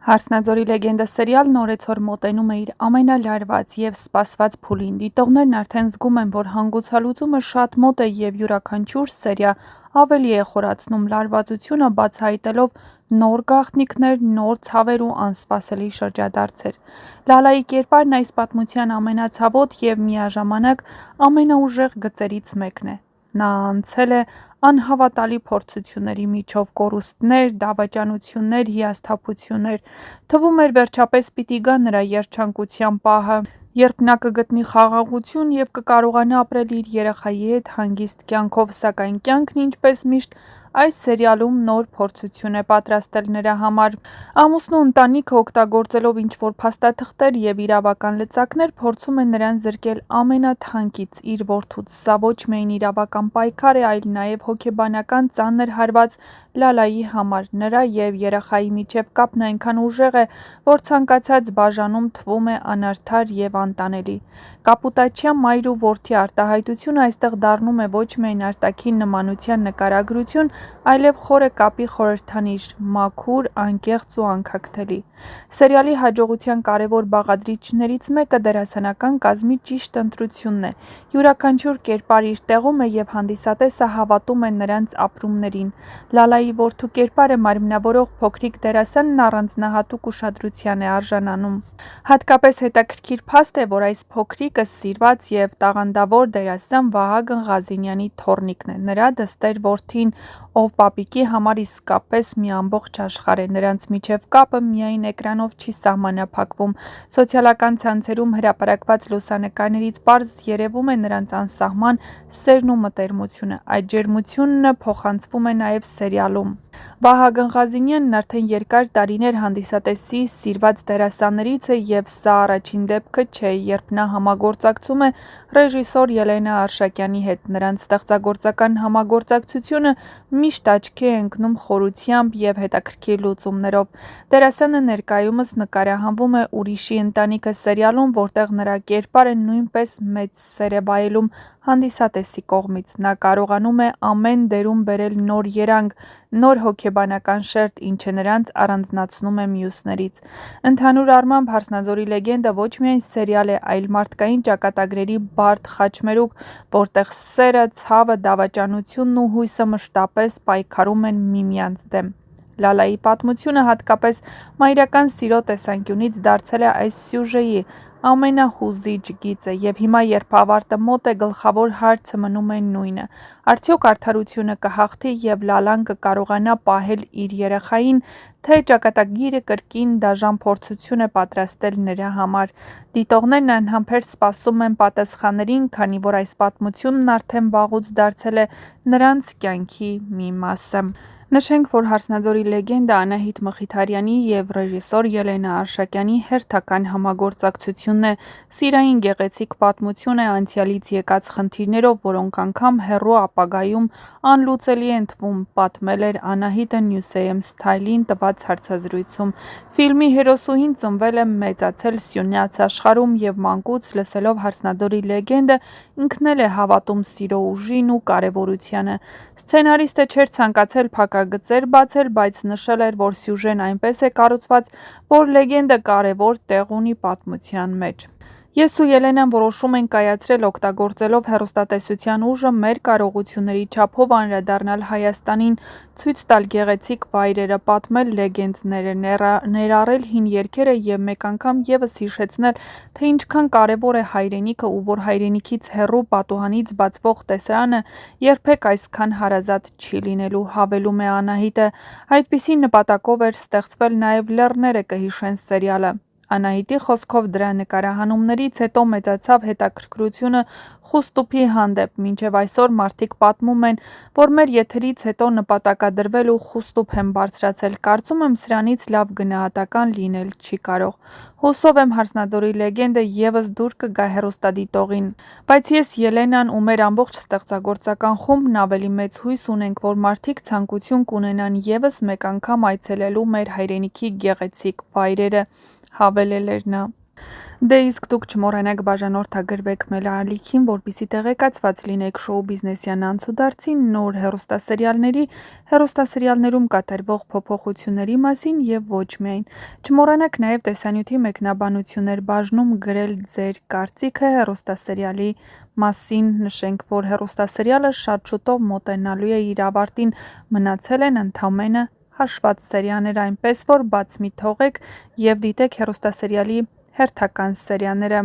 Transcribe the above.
Հարսնաձորի լեգենդը սերիալն օրեցօր մոտենում է իր ամենալարված և սպասված փուլին։ Դիտողներն արդեն զգում են, որ հանգուցալուծումը շատ մոտ է և յուրաքանչյուր սերիա ավելի է խորացնում լարվածությունը, բացահայտելով նոր գաղտնիքներ, նոր ցավեր ու անսպասելի շրջադարձեր։ Լալայի կերպարն այս պատմության ամենացավոտ և միաժամանակ ամենաուժեղ գծերից մեկն է։ Նա անցել է անհավատալի փորձությունների միջով՝ կորուստներ, դավաճանություններ, հիասթափություններ։ Թվում էր վերջապես պիտի գա նրա երջանկության պահը, երբ նա կգտնի խաղաղություն և կկարողանա ապրել իր երեխայի հետ հանգիստ կյանքով, սակայն կյանքն, ինչպես միշտ, այս սերիալում նոր փորձություն է պատրաստել նրա համար։ Ամուսնու ընտանիքը, օգտագործելով ինչ-որ փաստաթղթեր և իրավական լծակներ, փորձում է նրան զրկել ամենաթանկից՝ իր որդուց։ Սա ոչ միայն իրավական պայքար է, այլ նաև հոգեբանական ծանր հարված Լալայի համար։ Նրա և երեխայի միջև կապն այնքան ուժեղ է, որ ցանկացած բաժանում թվում է անարդար և անտանելի։ Կապուտացիա մայր ու որդի արտահայտությունը այստեղ դառնում է ոչ միայն արտաքին նմանության նկարագրություն, այլև խորը կապի խորհրդանիշ՝ մաքուր, անկեղծ ու անքակտելի։ Սերիալի հաջողության կարևոր բաղադրիչներից մեկը դերասանական կազմի ճիշտ ընտրությունն է։ Յուրաքանչյուր կերպար իր տեղում է, և հանդիսատեսը հավատում է նրանց ապրումներին։ Լալայի որդու կերպարը մարմնավորող փոքրիկ դերասանն առանձնահատուկ ուշադրության է արժանանում։ Հատկապես հետաքրքիր փաստ է, որ այս փոքրիկը սիրված և տաղանդավոր դերասան Վահագն Ղազենյանի թոռնիկն է։ Նրա դստեր որդին, ով պապիկի համար իսկապես մի ամբողջ աշխարհ է։ Նրանց միջև կապը միայն էկրանով չի սահմանափակվում։ Սոցիալական ցանցերում հրապարակված լուսանկարներից պարզ երևում է նրանց անսահման սերն ու մտերմությունը։ Այդ ջերմությունն փոխանցվում է նաև սերիալում։ Վահագն Ղազենյանն արդեն երկար տարիներ հանդիսատեսի սիրված դերասաններից է, և սա առաջին դեպքը չէ, երբ նա համագործակցում է ռեժիսոր Ելենա Արշակյանի հետ։ Նրանց ստեղծագործական համագործակցությունը միշտ աչքի է ընկնում խորությամբ և հետաքրքիր լուծումներով։ Դերասանը ներկայումս նկարահանվում է «Ուրիշի ընտանիքը» սերիալում, որտեղ նրա կերպարը նույնպես մեծ սեր է վայելում հանդիսատեսի կողմից։ Նա կարողանում է ամեն դերում բերել նոր երանգ, նոր հոգեբանական շերտ, ինչը նրան առանձնացնում է մյուսներից։ Ընդհանուր առմամբ, «Հարսնաձորի լեգենդը» ոչ միայն սերիալ է, այլ մարդկային ճակատագրերի բարդ խաչմերուկ, որտեղ սերը, ցավը, դավաճանությունն ու հույսը մշտապես պայքարում են միմյանց դեմ։ Լալայի պատմությունը, հատկապես մայրական սիրո տեսանկյունից, դարձել է այս սյուժեի ամենահուզիչ գիծը, և հիմա, երբ ավարտը մոտ է, գլխավոր հարցը մնում է նույնը. արդյոք արդարությունը կհաղթի, և Լալան կկարողանա պահել իր երեխային, թե ճակատագիրը կրկին դաժան փորձություն է պատրաստել նրա համար։ Դիտողներն անհամբեր սպասում են պատասխաններին, քանի որ այս պատմությունն արդեն վաղուց դարձել է նրանց կյանքի մի մասը։ Նշենք, որ «Հարսնաձորի լեգենդը» Անահիտ Մխիթարյանի և ռեժիսոր Ելենա Արշակյանի հերթական համագործակցությունն է։ Սիրային գեղեցիկ պատմություն է անցյալից եկած խնդիրներով, որոնք անգամ հեռու ապագայում անլուծելի են թվում, պատմել էր Անահիտը Newsam Style-ին տված հարցազրույցում։ Ֆիլմի հերոսուհին ծնվել է, մեծացել Սյունյաց աշխարհում, և մանկուց լսելով «Հարսնաձորի լեգենդը» ինքն էլ է հավատում սիրո ուժին ու կարևորությանը։ Սցենարիստը չէր ցանկացել փակագծեր բացել, բայց նշել էր, որ սյուժեն այնպես է կառուցված, որ լեգենդը կարևոր տեղ ունի պատմության մեջ։ Ես ու Ելենան որոշում ենք կայացրել, օգտագործելով հեռուստատեսության ուժը, մեր կարողությունների չափով անդրադառնալ Հայաստանին, ցույց տալ գեղեցիկ վայրերը, պատմել լեգենդները, ներառել հին երգերը և մեկ անգամ ևս հիշեցնել, թե ինչքան կարևոր է հայրենիքը ու որ հայրենիքից հեռու, պատուհանից բացվող տեսարանը երբեք այսքան հարազատ չի լինելու, հավելում է Անահիտը։ Այդպիսի նպատակով էր ստեղծվել նաև «Լեռները կհիշեն» սերիալը։ Անահիտի խոսքով, դրա նկարահանումներից հետո մեծացավ հետաքրքրությունը Խուստուփի հանդեպ։ Մինչև այսօր մարդիկ պատմում են, որ մեր եթերից հետո նպատակադրվել ու Խուստուփ են բարձրացել։ Կարծում եմ, սրանից լավ գնահատական լինել չի կարող։ Հուսով եմ, «Հարսնաձորի լեգենդը» ևս դուր կգա հեռուստադիտողին։ Բայց ես, Ելենան ու մեր ամբողջ ստեղծագործական խումբն ավելի մեծ հույս ունենք, որ մարդիկ ցանկություն կունենան ևս մեկ անգամ այցելելու մեր հայրենիքի գեղեցիկ վայրերը, հավելել էր նա։ Դե իսկ դուք չմոռանաք բաժանորդագրվեք մեր ալիքին, որպեսզի տեղեկացված լինեք շոու բիզնեսյան անցուդարձի, նոր հեռուստասերիալների, հեռուստասերիալներում կատարվող փոփոխությունների մասին և ոչ միայն։ Չմոռանաք նաև տեսանյութի մեկնաբանություններ բաժնում գրել ձեր կարծիքը հեռուստասերիալի մասին, նշենք, որ հեռուստասերիալը շատ շուտով մոտենալու է իր ավարտին, մնացել են ընդամենը հաշված սերիաներ, այնպես որ բաց մի թողեք և դիտեք հեռուստասերիալի հերթական սերիաները։